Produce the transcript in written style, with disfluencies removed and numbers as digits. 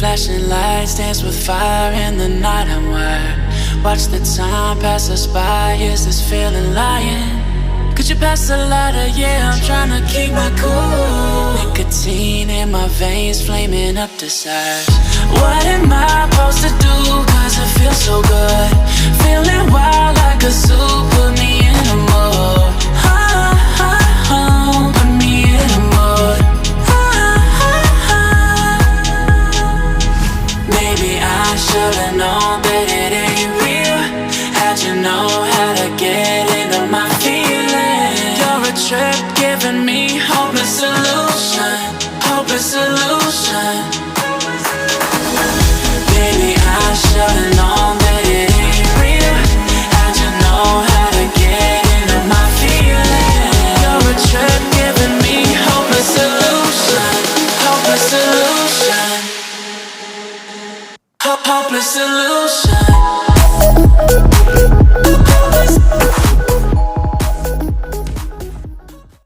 Flashing lights dance with fire in the night. I'm wired. Watch the time pass us by. Is this feeling lying? Could you pass the lighter? Yeah, I'm tryna keep my cool. Nicotine in my veins, flaming up desires. What am I supposed to do? Cause it feels so good. Feeling wild like a zoo. Put me in a mood. Put me in a mood. Maybe I should've known that it ain't real. How'd you know how to get into my feelings? You're a trip giving me hopeless solution. Hopeless solution. Baby, I should've known that it ain't real. How'd you know how to get into my feelings? You're a trip giving me hopeless solution. Hopeless solution. Hopeless solution.